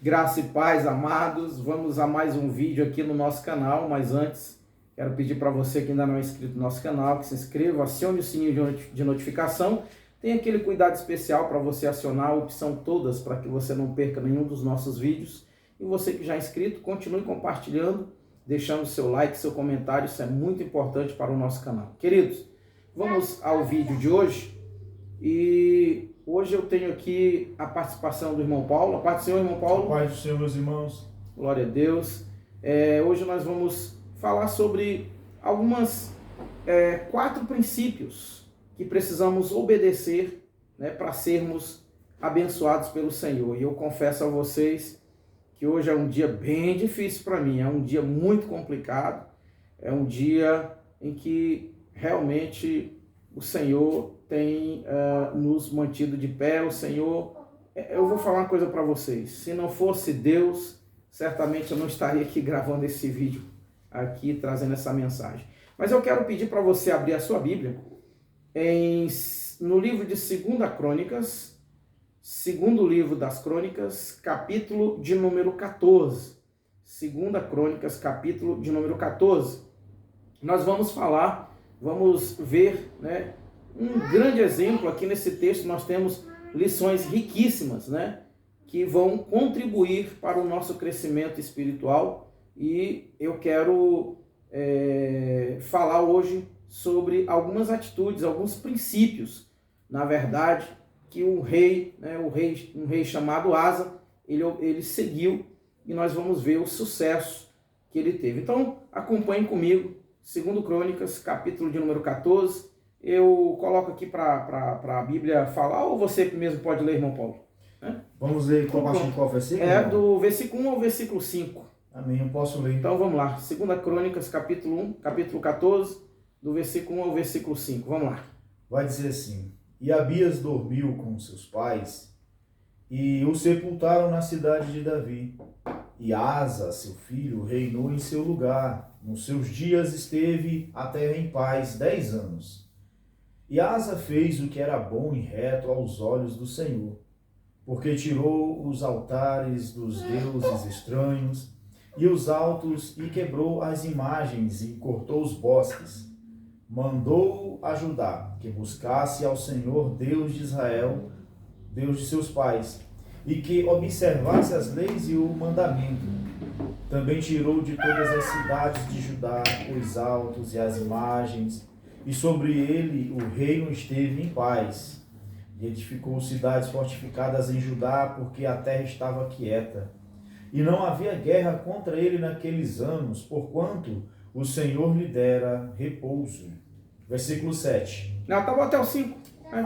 Graça e paz, amados. Vamos a mais um vídeo aqui no nosso canal, mas antes quero pedir para você que ainda não é inscrito no nosso canal, que se inscreva, acione o sininho de notificação. Tem aquele cuidado especial para você acionar a opção todas para que você não perca nenhum dos nossos vídeos. E você que já é inscrito, continue compartilhando, deixando seu like, seu comentário, isso é muito importante para o nosso canal. Queridos, vamos ao vídeo de hoje. E hoje eu tenho aqui a participação do irmão Paulo. A paz do Senhor, irmão Paulo. A paz do Senhor, meus irmãos. Glória a Deus. Hoje nós vamos falar sobre algumas 4 princípios que precisamos obedecer, né, para sermos abençoados pelo Senhor. E eu confesso a vocês que hoje é um dia bem difícil para mim, é um dia muito complicado, é um dia em que realmente o Senhor tem nos mantido de pé. O Senhor, eu vou falar uma coisa para vocês, se não fosse Deus, certamente eu não estaria aqui gravando esse vídeo, aqui trazendo essa mensagem. Mas eu quero pedir para você abrir a sua Bíblia no livro de 2 Crônicas, segundo livro das Crônicas, capítulo de número 14. 2 Crônicas, capítulo de número 14. Nós vamos ver, né, um grande exemplo aqui nesse texto. Nós temos lições riquíssimas, né, que vão contribuir para o nosso crescimento espiritual. E eu quero falar hoje sobre algumas atitudes, alguns princípios, na verdade, que um rei chamado Asa, ele seguiu, e nós vamos ver o sucesso que ele teve. Então, acompanhem comigo, 2 Crônicas, capítulo de número 14. Eu coloco aqui para a Bíblia falar, ou você mesmo pode ler, irmão Paulo? Vamos ler qual versículo? Do versículo 1 ao versículo 5. Amém, eu posso ler. Então vamos lá, 2 Crônicas, capítulo 14, do versículo 1 ao versículo 5. Vamos lá. Vai dizer assim: E Abias dormiu com seus pais, e o sepultaram na cidade de Davi. E Asa, seu filho, reinou em seu lugar. Nos seus dias esteve a terra em paz 10 anos. E Asa fez o que era bom e reto aos olhos do Senhor, porque tirou os altares dos deuses estranhos e os altos, e quebrou as imagens, e cortou os bosques. Mandou a Judá que buscasse ao Senhor, Deus de Israel, Deus de seus pais, e que observasse as leis e o mandamento. Também tirou de todas as cidades de Judá os altos e as imagens, e sobre ele o reino esteve em paz. E edificou cidades fortificadas em Judá, porque a terra estava quieta. E não havia guerra contra ele naqueles anos, porquanto o Senhor lhe dera repouso. Versículo 7. Não, estava até o 5.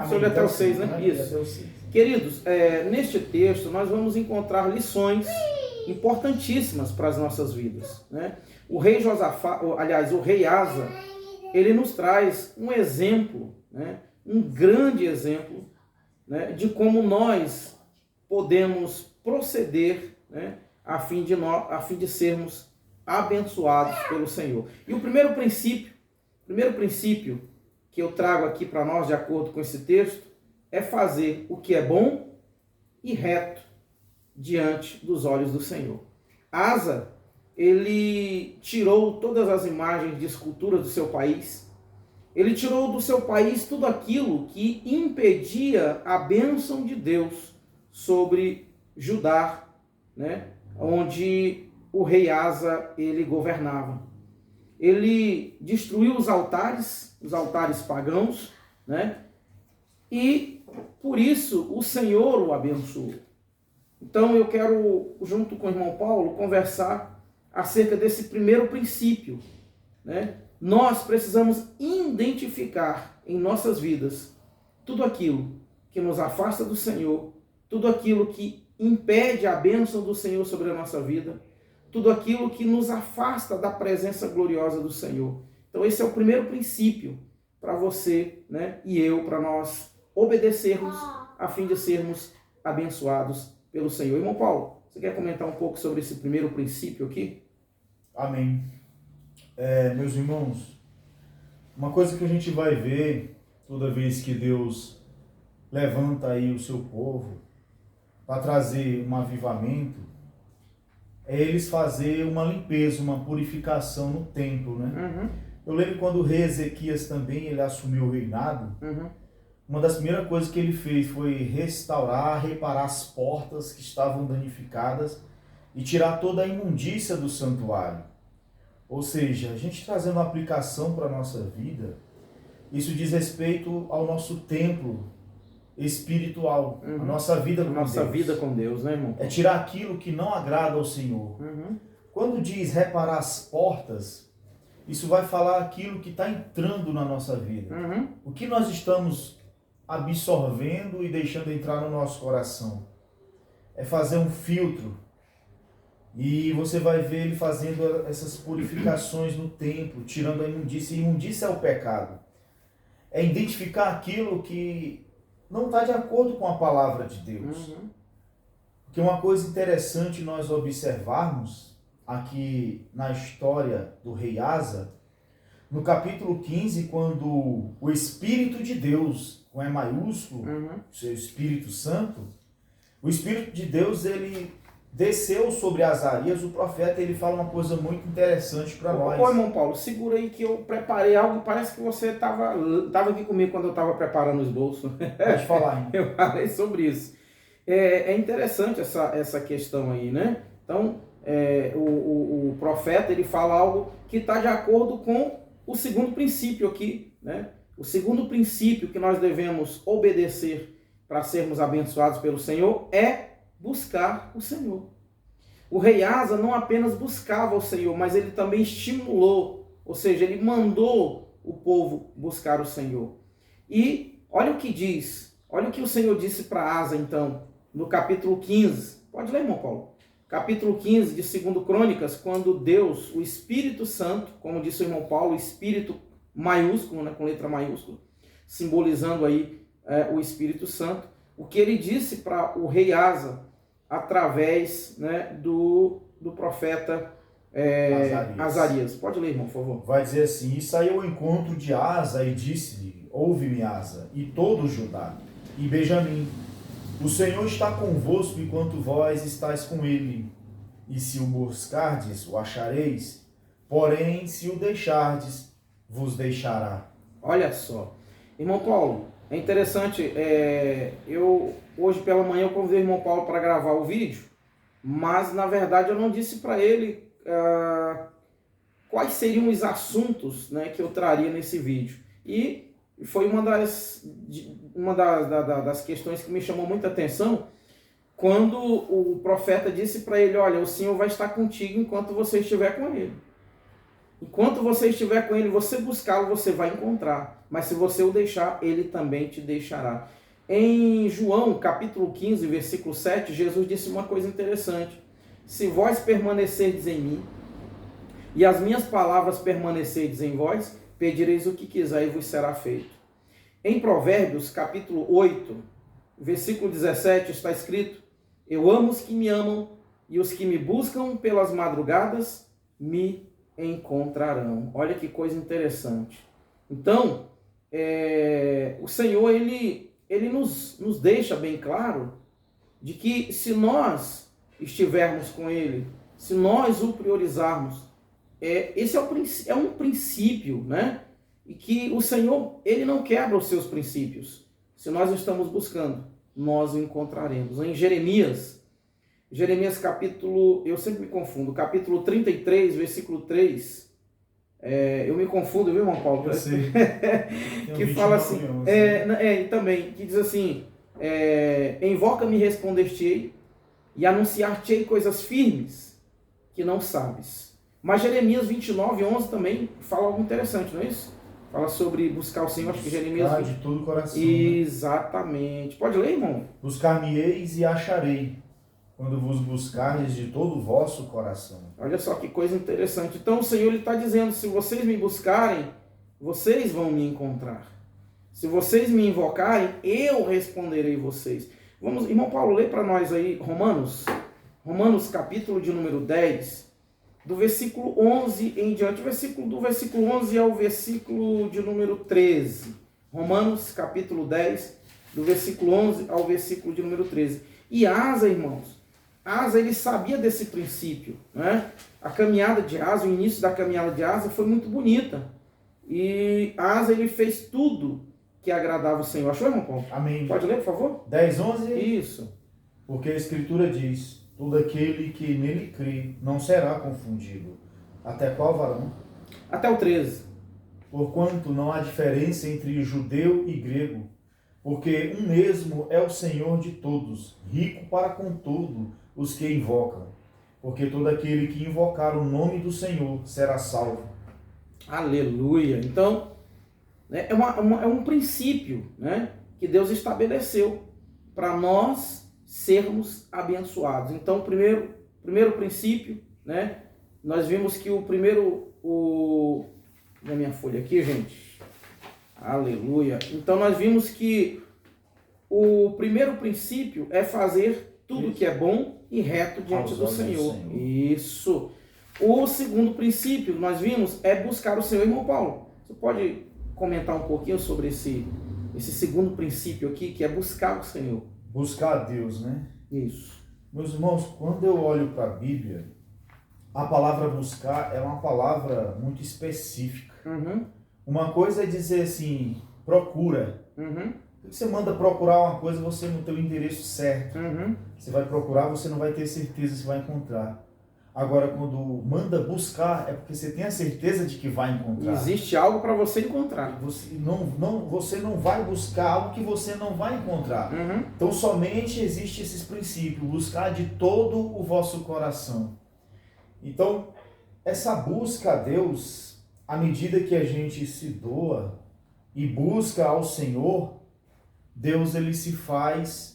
Você olha até o 6, né? Isso. Queridos, neste texto nós vamos encontrar lições importantíssimas para as nossas vidas, né? O rei o rei Asa, ele nos traz um exemplo, né? Um grande exemplo, né? De como nós podemos proceder, né? a fim de sermos abençoados pelo Senhor. E o primeiro princípio que eu trago aqui para nós, de acordo com esse texto, é fazer o que é bom e reto diante dos olhos do Senhor. Asa, ele tirou todas as imagens de escultura do seu país. Ele tirou do seu país tudo aquilo que impedia a bênção de Deus sobre Judá, né? Onde o rei Asa ele governava. Ele destruiu os altares pagãos, né? E por isso o Senhor o abençoou. Então eu quero, junto com o irmão Paulo, conversar acerca desse primeiro princípio, né? Nós precisamos identificar em nossas vidas tudo aquilo que nos afasta do Senhor, tudo aquilo que impede a bênção do Senhor sobre a nossa vida, tudo aquilo que nos afasta da presença gloriosa do Senhor. Então esse é o primeiro princípio para você, né, e eu, para nós obedecermos a fim de sermos abençoados pelo Senhor. Irmão Paulo, você quer comentar um pouco sobre esse primeiro princípio aqui? Amém. Meus irmãos, uma coisa que a gente vai ver toda vez que Deus levanta aí o seu povo para trazer um avivamento, é eles fazer uma limpeza, uma purificação no templo, né? Eu lembro quando o rei Ezequias também ele assumiu o reinado, uma das primeiras coisas que ele fez foi restaurar, reparar as portas que estavam danificadas e tirar toda a imundícia do santuário. Ou seja, a gente trazendo uma aplicação para a nossa vida, isso diz respeito ao nosso templo espiritual, a nossa vida com Deus. Nossa vida com Deus, né, irmão? É tirar aquilo que não agrada ao Senhor. Quando diz reparar as portas, isso vai falar aquilo que está entrando na nossa vida. O que nós estamos absorvendo e deixando entrar no nosso coração. É fazer um filtro. E você vai ver ele fazendo essas purificações no templo, tirando a imundícia. E imundícia é o pecado. É identificar aquilo que não está de acordo com a palavra de Deus. Porque uma coisa interessante nós observarmos aqui na história do rei Asa, no capítulo 15, quando o Espírito de Deus, com E maiúsculo, o seu Espírito Santo, o Espírito de Deus, ele desceu sobre Azarias, o profeta, ele fala uma coisa muito interessante para nós. Ô, irmão Paulo, segura aí que eu preparei algo e parece que você estava aqui comigo quando eu estava preparando os bolsos. Pode falar, hein? Eu falei sobre isso. É interessante essa questão aí, né? Então, o profeta, ele fala algo que está de acordo com o segundo princípio aqui, né? O segundo princípio que nós devemos obedecer para sermos abençoados pelo Senhor é buscar o Senhor. O rei Asa não apenas buscava o Senhor, mas ele também estimulou, ou seja, ele mandou o povo buscar o Senhor. E olha o que diz, olha o que o Senhor disse para Asa, então, no capítulo 15. Pode ler, irmão Paulo. Capítulo 15 de 2 Crônicas, quando Deus, o Espírito Santo, como disse o irmão Paulo, Espírito maiúsculo, né, com letra maiúscula, simbolizando aí o Espírito Santo, o que ele disse para o rei Asa, através, né, do profeta Azarias. Pode ler, irmão, por favor. Vai dizer assim: e saiu ao encontro de Asa e disse-lhe: ouve-me, Asa, e todo Judá, e Benjamim, o Senhor está convosco enquanto vós estáis com ele, e se o buscardes, o achareis, porém, se o deixardes, vos deixará. Olha só. Irmão Paulo, é interessante, hoje pela manhã eu convidei o irmão Paulo para gravar o vídeo, mas na verdade eu não disse para ele quais seriam os assuntos, né, que eu traria nesse vídeo. E foi uma das questões que me chamou muita atenção, quando o profeta disse para ele: olha, o Senhor vai estar contigo enquanto você estiver com ele. Enquanto você estiver com ele, você buscá-lo, você vai encontrar. Mas se você o deixar, ele também te deixará. Em João, capítulo 15, versículo 7, Jesus disse uma coisa interessante: se vós permanecerdes em mim, e as minhas palavras permanecerdes em vós, pedireis o que quiser e vos será feito. Em Provérbios, capítulo 8, versículo 17, está escrito: eu amo os que me amam, e os que me buscam pelas madrugadas me encontrarão. Olha que coisa interessante. Então, o Senhor, ele nos deixa bem claro de que se nós estivermos com ele, se nós o priorizarmos, esse é um princípio, né? E que o Senhor, ele não quebra os seus princípios. Se nós estamos buscando, nós o encontraremos. Em Jeremias capítulo, eu sempre me confundo, capítulo 33, versículo 3, eu me confundo, viu, irmão Paulo? Eu sei. Que fala assim, também, que diz assim, invoca-me e responder-te-ei, e anunciar-te-ei coisas firmes que não sabes. Mas Jeremias 29, 11 também fala algo interessante, não é isso? Fala sobre buscar o Senhor, acho que Jeremias... Buscar de todo o coração. Exatamente. Né? Pode ler, irmão? Buscar-me-eis e acharei, quando vos buscardes de todo o vosso coração. Olha só que coisa interessante. Então o Senhor está dizendo: se vocês me buscarem, vocês vão me encontrar. Se vocês me invocarem, eu responderei vocês. Vamos, irmão Paulo, lê para nós aí Romanos capítulo de número 10, do versículo 11 em diante, do versículo 11 ao versículo de número 13. Romanos capítulo 10, do versículo 11 ao versículo de número 13. E Asa, irmãos, Asa, ele sabia desse princípio, né? A caminhada de Asa, o início da caminhada de Asa foi muito bonita. E Asa, ele fez tudo que agradava o Senhor. Achou, irmão Paulo? Amém. Pode ler, por favor? 10, 11. Isso. Porque a Escritura diz, todo aquele que nele crê não será confundido. Até qual varão? Até o 13. Porquanto não há diferença entre judeu e grego, porque um mesmo é o Senhor de todos, rico para com todo os que invocam. Porque todo aquele que invocar o nome do Senhor será salvo. Aleluia. Então, né, é um princípio, né, que Deus estabeleceu para nós sermos abençoados. Então, primeiro princípio, né, nós vimos que na minha folha aqui, gente. Aleluia. Então, nós vimos que o primeiro princípio é fazer tudo que é bom e reto diante do Senhor. Isso. O segundo princípio, nós vimos, é buscar o Senhor. Irmão Paulo, você pode comentar um pouquinho sobre esse segundo princípio aqui, que é buscar o Senhor? Buscar a Deus, né? Isso. Meus irmãos, quando eu olho para a Bíblia, a palavra buscar é uma palavra muito específica. Uhum. Uma coisa é dizer assim, procura. Uhum. Você manda procurar uma coisa, você não tem o endereço certo. Uhum. Você vai procurar, você não vai ter certeza se vai encontrar. Agora, quando manda buscar, é porque você tem a certeza de que vai encontrar. Existe algo para você encontrar. Você não vai buscar algo que você não vai encontrar. Uhum. Então, somente existe esses princípios. Buscar de todo o vosso coração. Então, essa busca a Deus, à medida que a gente se doa e busca ao Senhor, Deus ele se faz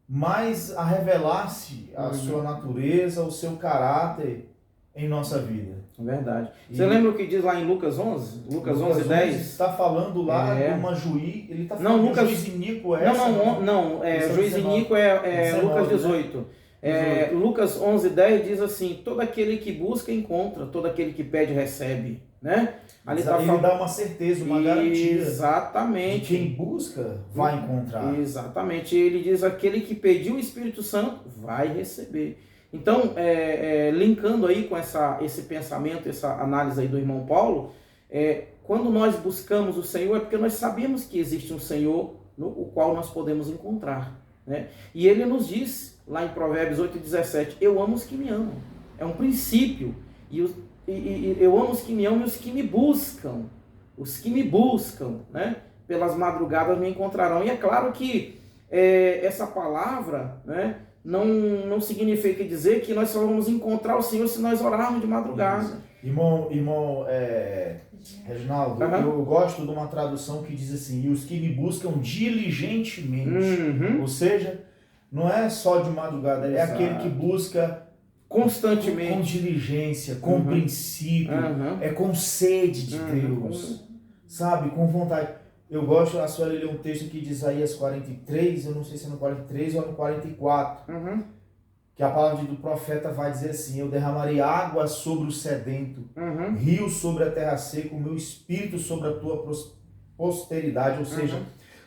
mais a revelar-se a sua natureza, o seu caráter em nossa vida. Verdade. Você lembra o que diz lá em Lucas 11? Lucas 11, 10? Está falando lá de uma juiz, ele está falando Lucas, juiz iníquo juiz iníquo é Lucas 18. Né? Lucas 11, 10 diz assim, todo aquele que busca encontra, todo aquele que pede recebe, né? Ali ele dá uma certeza, uma garantia. Exatamente. De quem busca vai encontrar. Exatamente. Ele diz, aquele que pediu o Espírito Santo vai receber. Então, linkando aí com esse pensamento, essa análise aí do irmão Paulo, quando nós buscamos o Senhor é porque nós sabemos que existe um Senhor o qual nós podemos encontrar, né? E ele nos diz, lá em Provérbios 8,17, eu amo os que me amam. É um princípio. E eu amo os que me amam e os que me buscam. Os que me buscam, né? Pelas madrugadas me encontrarão. E é claro que essa palavra, né, não significa dizer que nós só vamos encontrar o Senhor se nós orarmos de madrugada. Isso. Irmão Reginaldo, eu gosto de uma tradução que diz assim, e os que me buscam diligentemente. Ou seja, não é só de madrugada, é aquele que busca constantemente, com diligência, com princípio, com sede de Deus, sabe, com vontade. Eu gosto, a senhora leu um texto aqui de Isaías 43, eu não sei se é no 43 ou no 44, que a palavra do profeta vai dizer assim, eu derramarei água sobre o sedento, rio sobre a terra seca, o meu espírito sobre a tua posteridade, ou seja,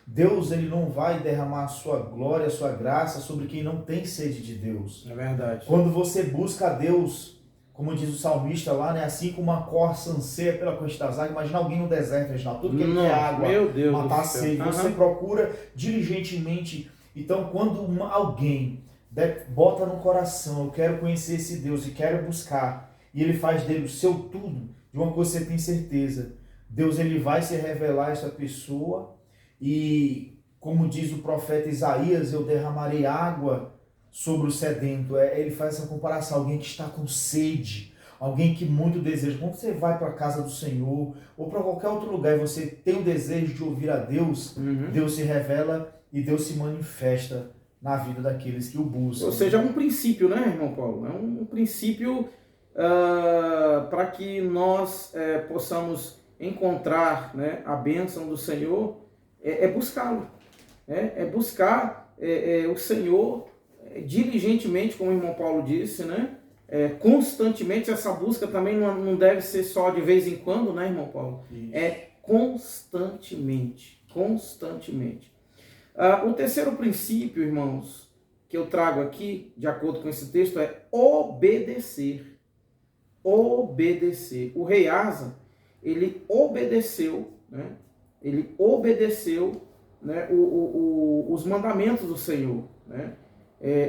Deus ele não vai derramar a sua glória, a sua graça sobre quem não tem sede de Deus. É verdade. Quando você busca a Deus, como diz o salmista lá, né? Assim como uma corça anseia pela corrente das águas, imagina alguém no deserto, Reginaldo, tudo que ele quer água, meu Deus, matar a sede. Você procura diligentemente. Então, quando alguém bota no coração, eu quero conhecer esse Deus e quero buscar, e ele faz dele o seu tudo, de uma coisa você tem certeza, Deus ele vai se revelar a essa pessoa. E como diz o profeta Isaías, eu derramarei água sobre o sedento. Ele faz essa comparação, alguém que está com sede, alguém que muito deseja. Quando você vai para a casa do Senhor ou para qualquer outro lugar e você tem o desejo de ouvir a Deus, Deus se revela e Deus se manifesta na vida daqueles que o buscam. Ou seja, é um princípio, né, irmão Paulo? É um princípio para que nós possamos encontrar, né, a bênção do Senhor. Buscá-lo, é buscar o Senhor diligentemente, como o irmão Paulo disse, né? Constantemente. Essa busca também não deve ser só de vez em quando, né, irmão Paulo? Isso. Constantemente. O terceiro princípio, irmãos, que eu trago aqui, de acordo com esse texto, é obedecer. Obedecer. O rei Asa, ele obedeceu, né? Ele obedeceu, né, os mandamentos do Senhor, né?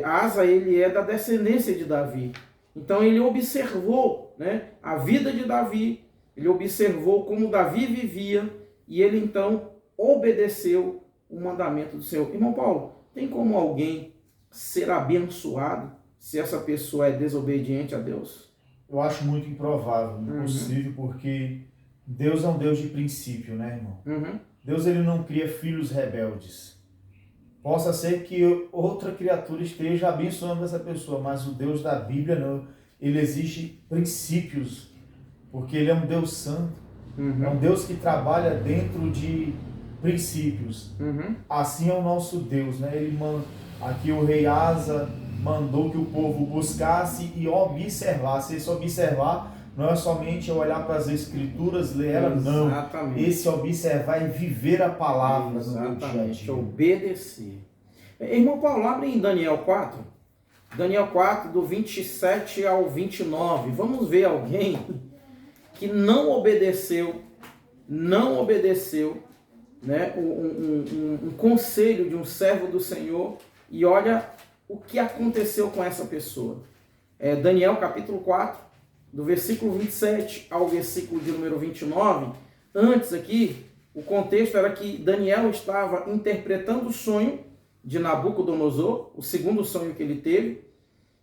Asa, ele é da descendência de Davi. Então ele observou, né, a vida de Davi, ele observou como Davi vivia e ele então obedeceu o mandamento do Senhor. Irmão Paulo, tem como alguém ser abençoado se essa pessoa é desobediente a Deus? Eu acho muito improvável, impossível, porque Deus é um Deus de princípio, né, irmão? Deus, ele não cria filhos rebeldes. Possa ser que outra criatura esteja abençoando essa pessoa, mas o Deus da Bíblia não. Ele exige princípios, porque ele é um Deus santo. É um Deus que trabalha dentro de princípios. Assim é o nosso Deus, né? Aqui o rei Asa mandou que o povo buscasse e observasse. Esse observar não é somente olhar para as escrituras, ler ela, não. Esse observar e viver a palavra no meu dia a dia. Obedecer. Irmão Paulo, abre em Daniel 4. Daniel 4, do 27 ao 29. Vamos ver alguém que não obedeceu, né, um conselho de um servo do Senhor, e olha o que aconteceu com essa pessoa. Daniel capítulo 4, do versículo 27 ao versículo de número 29, antes aqui, o contexto era que Daniel estava interpretando o sonho de Nabucodonosor, o segundo sonho que ele teve,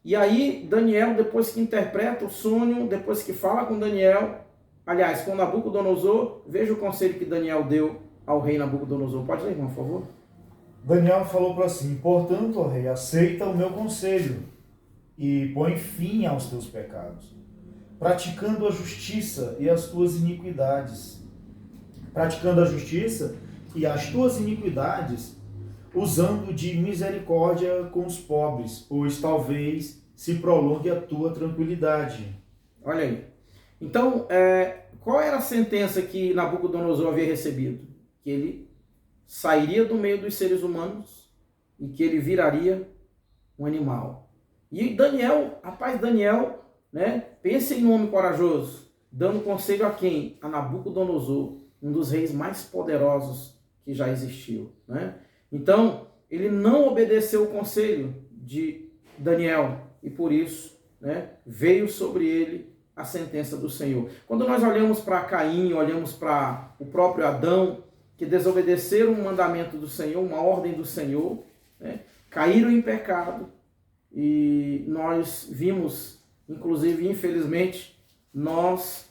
e aí Daniel, depois que interpreta o sonho, depois que fala com Daniel, aliás, com Nabucodonosor, veja o conselho que Daniel deu ao rei Nabucodonosor. Pode ler, irmão, por favor? Daniel falou para assim: portanto, ó rei, aceita o meu conselho e põe fim aos teus pecados, praticando a justiça e as tuas iniquidades. Praticando a justiça e as tuas iniquidades, usando de misericórdia com os pobres, pois talvez se prolongue a tua tranquilidade. Olha aí. Então, qual era a sentença que Nabucodonosor havia recebido? Que ele sairia do meio dos seres humanos e que ele viraria um animal. E Daniel, né, pense em um homem corajoso, dando conselho a quem? A Nabucodonosor, um dos reis mais poderosos que já existiu, né? Então, ele não obedeceu o conselho de Daniel e por isso, né, veio sobre ele a sentença do Senhor. Quando nós olhamos para Caim, olhamos para o próprio Adão, que desobedeceram um mandamento do Senhor, uma ordem do Senhor, né, caíram em pecado e nós vimos, inclusive, infelizmente, nós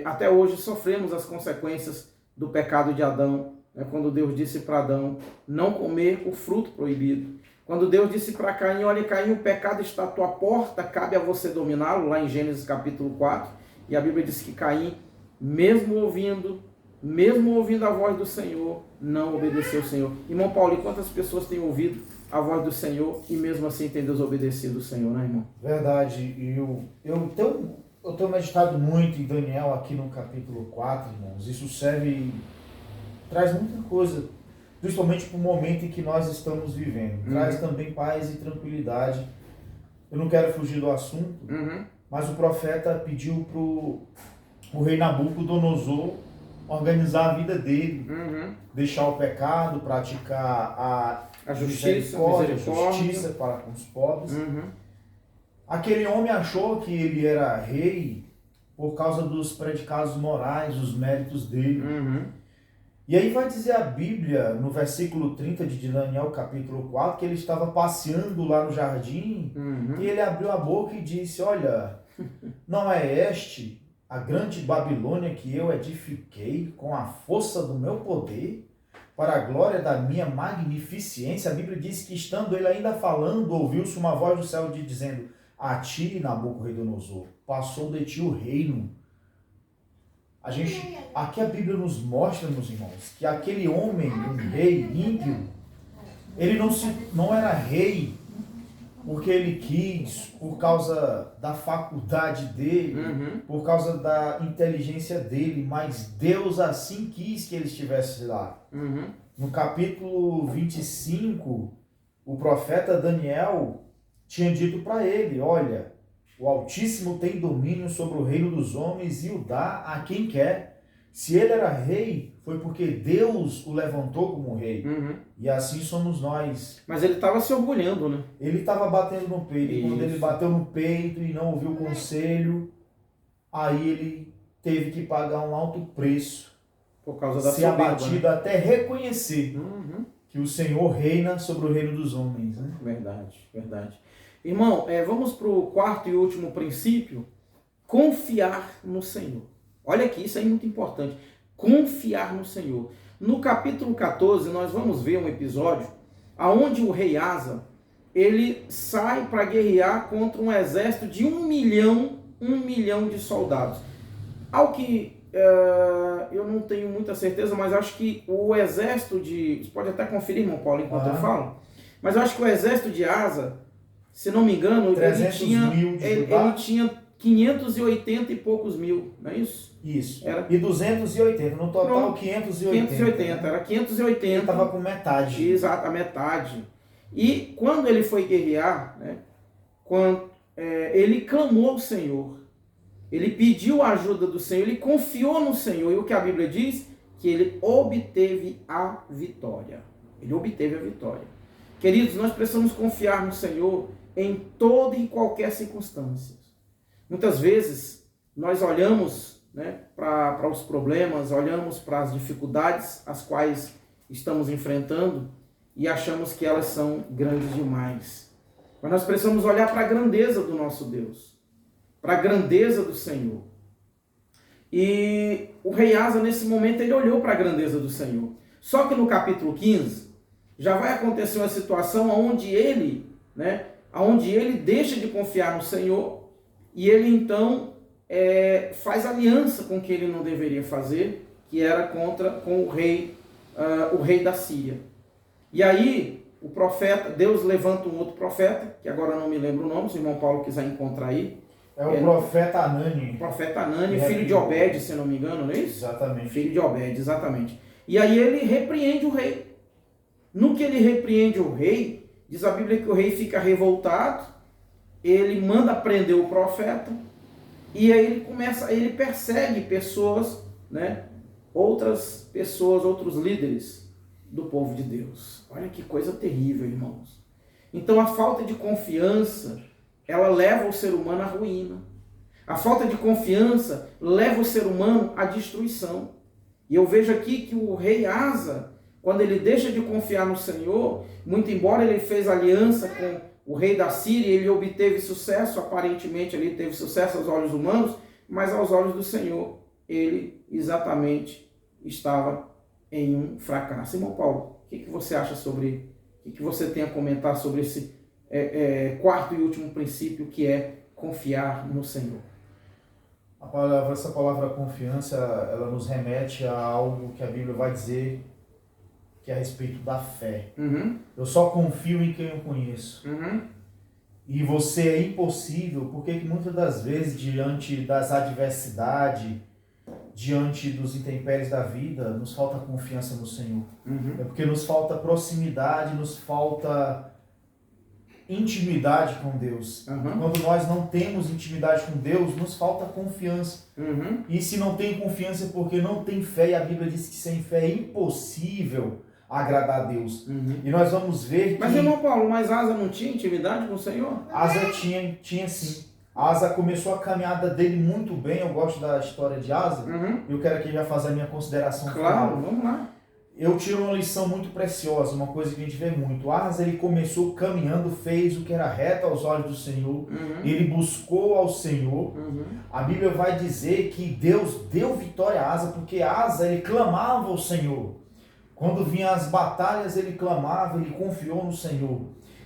até hoje sofremos as consequências do pecado de Adão, né, quando Deus disse para Adão não comer o fruto proibido. Quando Deus disse para Caim, olha Caim, o pecado está à tua porta, cabe a você dominá-lo, lá em Gênesis capítulo 4, e a Bíblia diz que Caim, mesmo ouvindo a voz do Senhor, não obedeceu ao Senhor. Irmão Paulo, e quantas pessoas têm ouvido a voz do Senhor e mesmo assim têm desobedecido o Senhor, né, irmão? Verdade. Eu tenho meditado muito em Daniel aqui no capítulo 4, irmãos. Isso traz muita coisa, principalmente para o momento em que nós estamos vivendo. Traz também paz e tranquilidade. Eu não quero fugir do assunto, mas o profeta pediu para o rei Nabucodonosor organizar a vida dele, deixar o pecado, praticar a justiça para com os pobres. Aquele homem achou que ele era rei por causa dos predicados morais, os méritos dele. E aí vai dizer a Bíblia, no versículo 30 de Daniel, capítulo 4, que ele estava passeando lá no jardim, e ele abriu a boca e disse, olha, não é este a grande Babilônia que eu edifiquei com a força do meu poder, para a glória da minha magnificência? A Bíblia diz que, estando ele ainda falando, ouviu-se uma voz do céu dizendo, a ti, Nabucodonosor, passou de ti o reino. Aqui a Bíblia nos mostra, meus irmãos, que aquele homem, um rei ímpio, ele não era rei porque ele quis, por causa da faculdade dele, por causa da inteligência dele, mas Deus assim quis que ele estivesse lá. No capítulo 25 o profeta Daniel tinha dito para ele, olha, o Altíssimo tem domínio sobre o reino dos homens e o dá a quem quer. Se ele era rei, foi porque Deus o levantou como rei. E assim somos nós. Mas ele estava se orgulhando, né? Ele estava batendo no peito. Isso. E quando ele bateu no peito e não ouviu o conselho, aí ele teve que pagar um alto preço. Por causa da ser soberba, abatido, né? até reconhecer que o Senhor reina sobre o reino dos homens. Né? Verdade, verdade. Irmão, vamos para o quarto e último princípio. Confiar no Senhor. Olha aqui, isso é muito importante. Confiar no Senhor. No capítulo 14, nós vamos ver um episódio onde o rei Asa, ele sai para guerrear contra um exército de 1 milhão de soldados. Ao que eu não tenho muita certeza, mas acho que o exército de... Você pode até conferir, irmão Paulo, enquanto eu falo. Mas eu acho que o exército de Asa, se não me engano, ele tinha 580 e poucos mil, não é isso? Isso. E 280, no total Pronto, 580. Era 580. Ele estava com metade. Exato, a metade. E quando ele foi guerrear, né, ele clamou ao Senhor. Ele pediu a ajuda do Senhor, ele confiou no Senhor. E o que a Bíblia diz? Que ele obteve a vitória. Ele obteve a vitória. Queridos, nós precisamos confiar no Senhor em toda e qualquer circunstância. Muitas vezes nós olhamos, né, para os problemas, olhamos para as dificuldades as quais estamos enfrentando e achamos que elas são grandes demais. Mas nós precisamos olhar para a grandeza do nosso Deus, para a grandeza do Senhor. E o rei Asa, nesse momento, ele olhou para a grandeza do Senhor. Só que no capítulo 15, já vai acontecer uma situação onde ele deixa de confiar no Senhor e ele então faz aliança com o que ele não deveria fazer, que era com o rei da Síria. E aí, o profeta, Deus levanta um outro profeta, que agora eu não me lembro o nome, se o irmão Paulo quiser encontrar aí. É o profeta Anani. O profeta Anani, filho de Obed, se não me engano, não é isso? Exatamente. Filho de Obed, exatamente. E aí ele repreende o rei. No que ele repreende o rei, diz a Bíblia que o rei fica revoltado, ele manda prender o profeta, e aí ele persegue pessoas, né? Outras pessoas, outros líderes do povo de Deus. Olha que coisa terrível, irmãos. Então a falta de confiança, ela leva o ser humano à ruína. A falta de confiança leva o ser humano à destruição. E eu vejo aqui que o rei Asa, quando ele deixa de confiar no Senhor, muito embora ele fez aliança com o rei da Síria, ele obteve sucesso, aparentemente ele teve sucesso aos olhos humanos, mas aos olhos do Senhor, ele exatamente estava em um fracasso. Irmão Paulo, o que você acha sobre, o que você tem a comentar sobre esse quarto e último princípio, que é confiar no Senhor? Essa palavra confiança, ela nos remete a algo que a Bíblia vai dizer, que é a respeito da fé. Eu só confio em quem eu conheço. E você é impossível, porque muitas das vezes, diante das adversidades, diante dos intempéries da vida, nos falta confiança no Senhor. É porque nos falta proximidade, nos falta intimidade com Deus. Quando nós não temos intimidade com Deus, nos falta confiança. E se não tem confiança é porque não tem fé, e a Bíblia diz que sem fé é impossível agradar a Deus. E nós vamos ver que... Mas, irmão Paulo, mas Asa não tinha intimidade com o Senhor? Asa tinha sim. Asa começou a caminhada dele muito bem. Eu gosto da história de Asa. Eu quero aqui já fazer a minha consideração Claro, final. vamos lá. Eu tiro uma lição muito preciosa, uma coisa que a gente vê muito. Asa, ele começou caminhando, fez o que era reto aos olhos do Senhor. Ele buscou ao Senhor. A Bíblia vai dizer que Deus deu vitória a Asa, porque Asa, ele clamava ao Senhor. Quando vinham as batalhas, ele clamava, ele confiou no Senhor.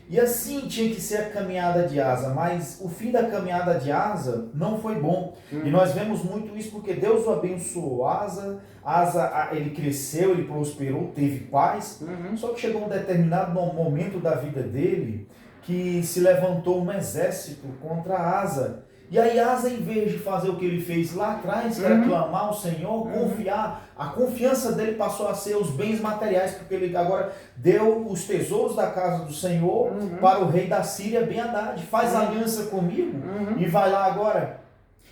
E assim tinha que ser a caminhada de Asa, mas o fim da caminhada de Asa não foi bom. E nós vemos muito isso porque Deus o abençoou. Asa, ele cresceu, ele prosperou, teve paz. Só que chegou um determinado momento da vida dele que se levantou um exército contra Asa. E aí Asa, em vez de fazer o que ele fez lá atrás, que era clamar ao Senhor, confiar, a confiança dele passou a ser os bens materiais, porque ele agora deu os tesouros da casa do Senhor para o rei da Síria, Ben-Hadad. Faz aliança comigo e vai lá agora.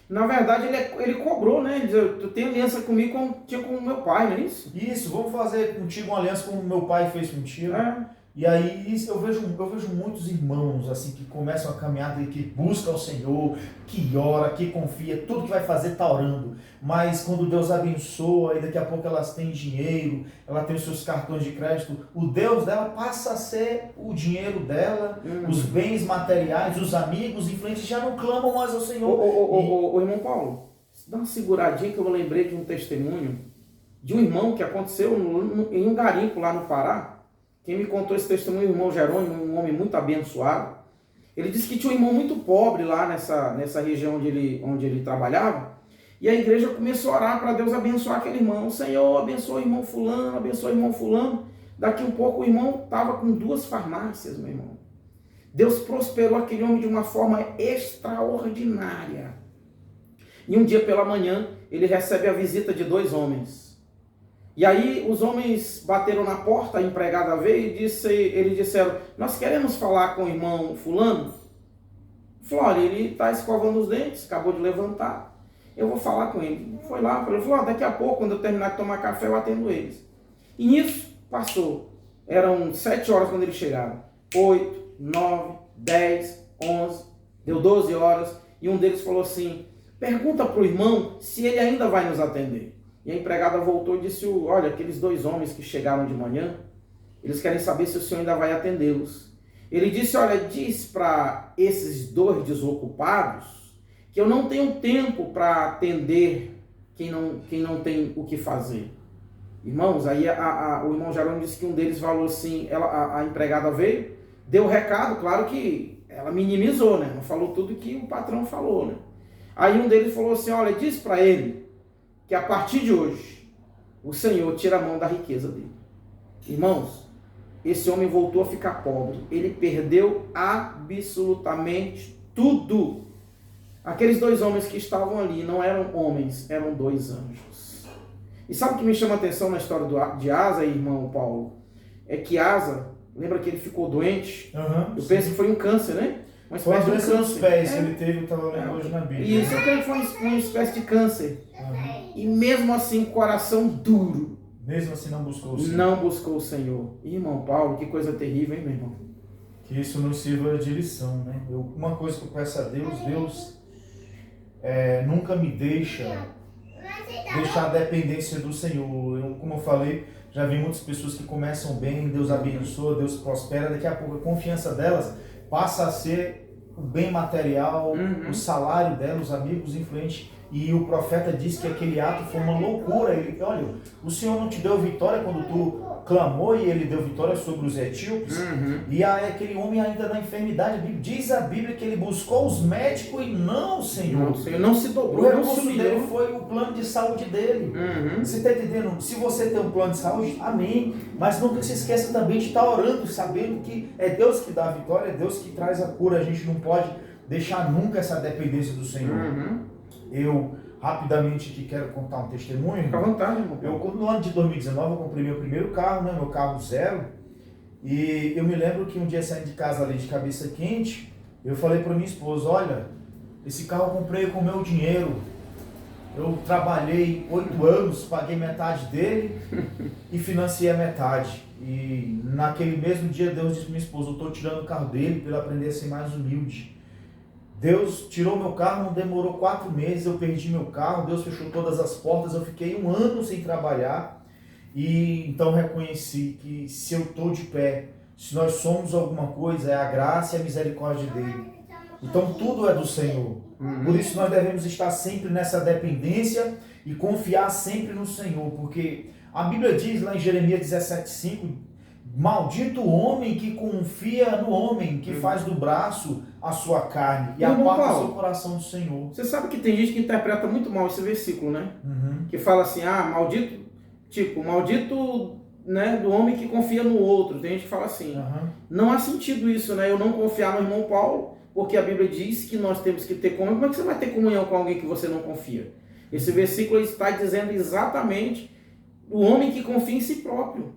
Na verdade, ele cobrou, né? Ele disse, tu tem aliança comigo como tinha com o meu pai, não é isso? Isso, vamos fazer contigo uma aliança como meu pai fez contigo. E aí eu vejo muitos irmãos assim que começam a caminhada e que buscam o Senhor, que ora, que confia, tudo que vai fazer está orando. Mas quando Deus abençoa e daqui a pouco elas têm dinheiro, ela tem os seus cartões de crédito, o Deus dela passa a ser o dinheiro dela, os bens materiais, os amigos influentes já não clamam mais ao Senhor. Ô, irmão Paulo, dá uma seguradinha que eu lembrei de um testemunho de um irmão que aconteceu em um garimpo lá no Pará. Quem me contou esse testemunho, o irmão Jerônimo, um homem muito abençoado. Ele disse que tinha um irmão muito pobre lá nessa região onde ele trabalhava. E a igreja começou a orar para Deus abençoar aquele irmão. Senhor, abençoa o irmão fulano, abençoa o irmão fulano. Daqui um pouco o irmão estava com 2 farmácias, meu irmão. Deus prosperou aquele homem de uma forma extraordinária. E um dia pela manhã, ele recebe a visita de 2 homens. E aí os homens bateram na porta, a empregada veio e eles disseram, nós queremos falar com o irmão fulano. Falou, olha, ele está escovando os dentes, acabou de levantar, eu vou falar com ele. Foi lá, falou, daqui a pouco, quando eu terminar de tomar café, eu atendo eles. E nisso, passou. Eram 7 horas quando eles chegaram. 8, 9, 10, 11, deu 12 horas, e um deles falou assim, pergunta para o irmão se ele ainda vai nos atender. E a empregada voltou e disse, olha, aqueles 2 homens que chegaram de manhã, eles querem saber se o senhor ainda vai atendê-los. Ele disse, olha, diz para esses 2 desocupados que eu não tenho tempo para atender quem não tem o que fazer. Irmãos, aí o irmão Jerônimo disse que um deles falou assim, a empregada veio, deu o recado, claro que ela minimizou, né? Não falou tudo que o patrão falou, né? Aí um deles falou assim, olha, diz para ele que a partir de hoje, o Senhor tira a mão da riqueza dele. Irmãos, esse homem voltou a ficar pobre. Ele perdeu absolutamente tudo. Aqueles 2 homens que estavam ali não eram homens, eram 2 anjos. E sabe o que me chama a atenção na história de Asa, irmão Paulo? É que Asa, lembra que ele ficou doente? Eu penso que foi um câncer, né? Uma Foi espécie uma de doença câncer. nos pés, ele teve, eu estava lendo hoje na Bíblia. E isso eu creio que foi uma espécie de câncer. E mesmo assim, coração duro. Mesmo assim não buscou o Senhor. Não buscou o Senhor. Irmão Paulo, que coisa terrível, hein, meu irmão? Que isso nos sirva de lição, né? Uma coisa que eu peço a Deus, Deus nunca me deixar a dependência do Senhor. Como eu falei, já vi muitas pessoas que começam bem, Deus abençoa, Deus prospera, daqui a pouco a confiança delas passa a ser o bem material, o salário delas, os amigos influentes. E o profeta disse que aquele ato foi uma loucura. Ele, olha, o Senhor não te deu vitória quando tu clamou e ele deu vitória sobre os etíopes. E aí, aquele homem ainda na enfermidade, diz a Bíblia que ele buscou os médicos e não o Senhor. Não, o Senhor não se dobrou. O recurso dele foi o plano de saúde dele. Você está entendendo? Se você tem um plano de saúde, amém. Mas nunca se esqueça também de estar orando, sabendo que é Deus que dá a vitória, é Deus que traz a cura. A gente não pode deixar nunca essa dependência do Senhor. Eu, rapidamente, aqui quero contar um testemunho. Fica à vontade, irmão. No ano de 2019, eu comprei meu primeiro carro, né, meu carro 0. E eu me lembro que um dia, saindo de casa ali de cabeça quente, eu falei para minha esposa, olha, esse carro eu comprei com o meu dinheiro. Eu trabalhei 8 anos, paguei metade dele e financiei a metade. E naquele mesmo dia, Deus disse para minha esposa, eu estou tirando o carro dele para ele aprender a ser mais humilde. Deus tirou meu carro, não demorou 4 meses, eu perdi meu carro, Deus fechou todas as portas, eu fiquei 1 ano sem trabalhar. E então reconheci que se eu estou de pé, se nós somos alguma coisa, é a graça e a misericórdia dele. Então tudo é do Senhor. Por isso nós devemos estar sempre nessa dependência e confiar sempre no Senhor. Porque a Bíblia diz lá em Jeremias 17,5, maldito o homem que confia no homem, que faz do braço a sua carne e aparta o seu coração do Senhor. Você sabe que tem gente que interpreta muito mal esse versículo, né? Que fala assim, maldito, maldito, né, do homem que confia no outro. Tem gente que fala assim, não há sentido isso, né? Eu não confiar no irmão Paulo, porque a Bíblia diz que nós temos que ter comunhão. Como é que você vai ter comunhão com alguém que você não confia? Esse versículo está dizendo exatamente o homem que confia em si próprio.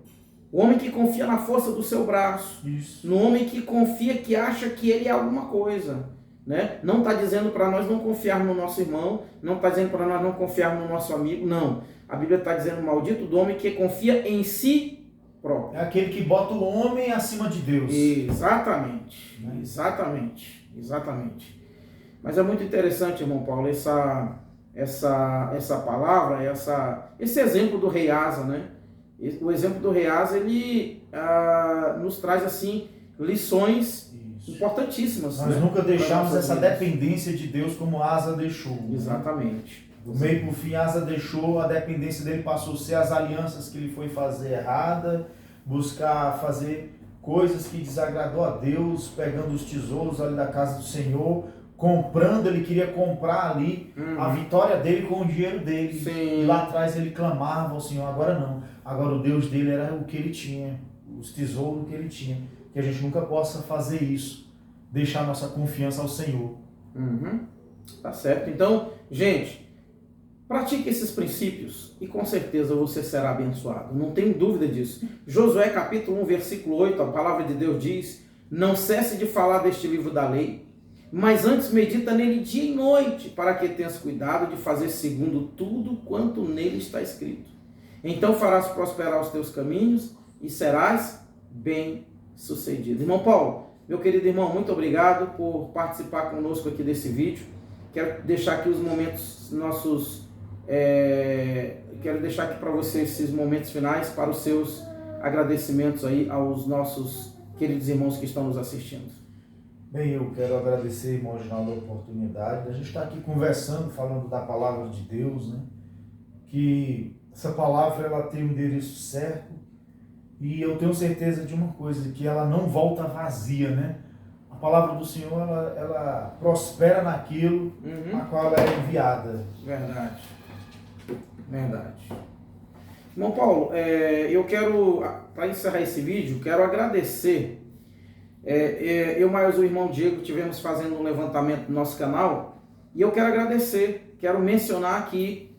O homem que confia na força do seu braço. Isso. No homem que confia, que acha que ele é alguma coisa. Né? Não está dizendo para nós não confiarmos no nosso irmão, não está dizendo para nós não confiarmos no nosso amigo, não. A Bíblia está dizendo maldito do homem que confia em si próprio. É aquele que bota o homem acima de Deus. Exatamente, exatamente. Mas é muito interessante, irmão Paulo, essa palavra, esse exemplo do rei Asa, né? O exemplo do rei Asa, ele nos traz assim lições importantíssimas. Nós né? nunca deixamos essa dependência de Deus como Asa deixou. Exatamente. Do meio para o fim, Asa deixou, a dependência dele passou a ser as alianças que ele foi fazer errada, buscar fazer coisas que desagradou a Deus, pegando os tesouros ali da casa do Senhor, comprando, ele queria comprar ali a vitória dele com o dinheiro dele. Sim. E lá atrás ele clamava ao Senhor, agora não. Agora o Deus dele era o que ele tinha, os tesouros que ele tinha. Que a gente nunca possa fazer isso, deixar nossa confiança ao Senhor. Tá certo. Então, gente, pratique esses princípios e com certeza você será abençoado. Não tem dúvida disso. Josué capítulo 1, versículo 8, a palavra de Deus diz: não cesse de falar deste livro da lei, mas antes medita nele dia e noite, para que tenhas cuidado de fazer segundo tudo quanto nele está escrito. Então farás prosperar os teus caminhos e serás bem-sucedido. Irmão Paulo, meu querido irmão, muito obrigado por participar conosco aqui desse vídeo. Quero deixar aqui os momentos quero deixar aqui para você esses momentos finais para os seus agradecimentos aí aos nossos queridos irmãos que estão nos assistindo. Bem, eu quero agradecer, irmão Reginaldo, a oportunidade. A gente está aqui conversando, falando da palavra de Deus, né? Que essa palavra ela tem o endereço certo e eu tenho certeza de uma coisa, que ela não volta vazia, né? A palavra do Senhor, ela prospera naquilo a qual ela é enviada. Verdade. Irmão Paulo, eu quero, para encerrar esse vídeo, quero agradecer. Eu mais o irmão Diego tivemos fazendo um levantamento no nosso canal e eu quero agradecer, quero mencionar aqui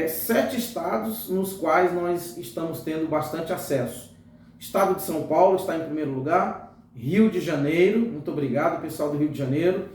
7 estados nos quais nós estamos tendo bastante acesso. Estado de São Paulo está em primeiro lugar, Rio de Janeiro, muito obrigado pessoal do Rio de Janeiro,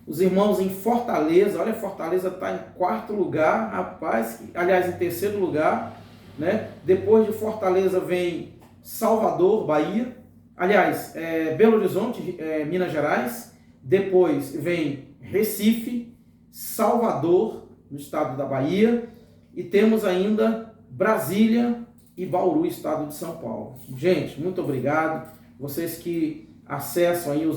os irmãos em Fortaleza, olha, Fortaleza está em 4º lugar, rapaz, aliás, em 3º lugar, né? Depois de Fortaleza vem Salvador, Bahia, aliás, Belo Horizonte, Minas Gerais, depois vem Recife, Salvador, no estado da Bahia, e temos ainda Brasília e Bauru, estado de São Paulo. Gente, muito obrigado, vocês que acessam aí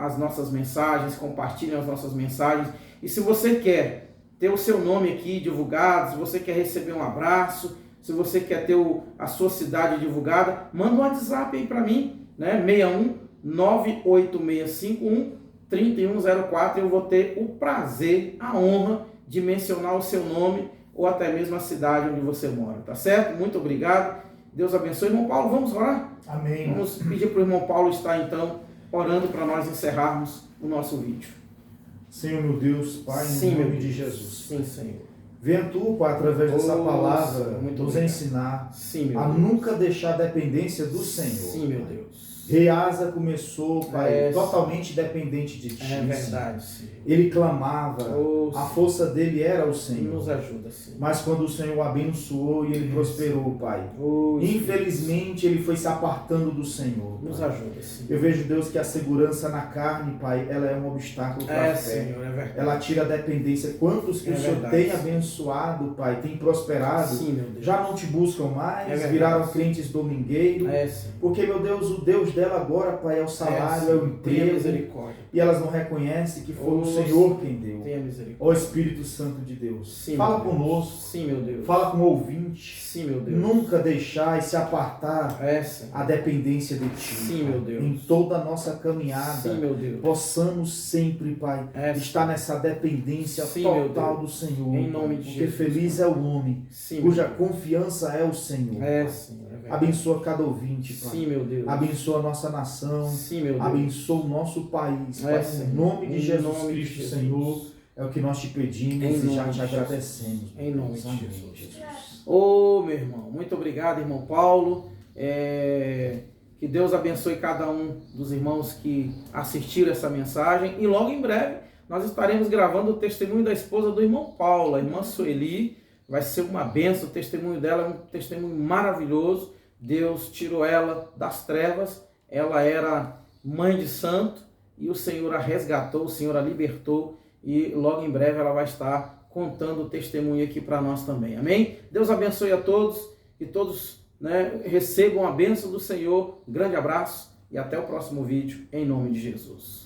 as nossas mensagens, compartilham as nossas mensagens, e se você quer ter o seu nome aqui divulgado, se você quer receber um abraço, se você quer ter a sua cidade divulgada, manda um WhatsApp aí para mim, né? 61 98651 3104, eu vou ter o prazer, a honra de mencionar o seu nome ou até mesmo a cidade onde você mora, tá certo? Muito obrigado, Deus abençoe. Irmão Paulo, vamos orar? Amém. Vamos pedir para o irmão Paulo estar então orando para nós encerrarmos o nosso vídeo. Senhor meu Deus, Pai, Sim, em nome meu de Deus. Jesus. Sim, Senhor. Venha Tu, Pai, através dessa palavra, muito nos obrigado. ensinar Sim, meu a Deus. nunca deixar a dependência do Senhor. Sim, meu Deus. Rei Asa começou, Pai, É, totalmente dependente de Ti. É verdade, Senhor. Ele clamava, Oh, a força dele era o Senhor. nos ajuda, Senhor. Mas quando o Senhor o abençoou e ele prosperou, Pai, Oh, infelizmente ele foi se apartando do Senhor. nos Pai. ajuda, Senhor. Eu vejo, Deus, que a segurança na carne, Pai, ela é um obstáculo para a fé. Senhor, é verdade. Ela tira a dependência. Quantos que É o Senhor verdade. tem abençoado, Pai, tem prosperado, Sim, meu Deus. já não te buscam mais, É verdade. viraram crentes domingueiros. Senhor. Porque, meu Deus, o Deus dela agora, Pai, é o salário, é o Senhor. Tenha emprego. misericórdia. E elas não reconhecem que foi Oh, o Senhor quem deu. Tenha misericórdia. Ó Espírito Santo de Deus, Sim, fala meu Deus. conosco, Sim, meu Deus. fala com o ouvinte. Sim, meu Deus. Nunca deixar e se apartar Senhor. a dependência de Ti. Sim, Pai. meu Deus. Em toda a nossa caminhada, Sim, meu Deus. possamos sempre, Pai, estar nessa dependência Sim, meu total Deus. do Senhor. Em nome de Porque Jesus. feliz é o homem Sim, cuja meu Deus. confiança é o Senhor. Senhor, é Abençoa cada ouvinte, Pai. Sim, meu Deus. Abençoa a nossa nação. Sim, meu Deus. Abençoa o nosso país, Pai. Em nome de Jesus Cristo, Senhor, é o que nós te pedimos e já te agradecemos. Em nome de Jesus. Ô, meu irmão, muito obrigado, irmão Paulo. Que Deus abençoe cada um dos irmãos que assistiram essa mensagem. E logo em breve nós estaremos gravando o testemunho da esposa do irmão Paulo, a irmã Sueli. Vai ser uma bênção, o testemunho dela é um testemunho maravilhoso. Deus tirou ela das trevas, ela era mãe de santo e o Senhor a resgatou, o Senhor a libertou e logo em breve ela vai estar contando o testemunho aqui para nós também. Amém? Deus abençoe a todos e todos, recebam a bênção do Senhor. Um grande abraço e até o próximo vídeo, em nome de Jesus.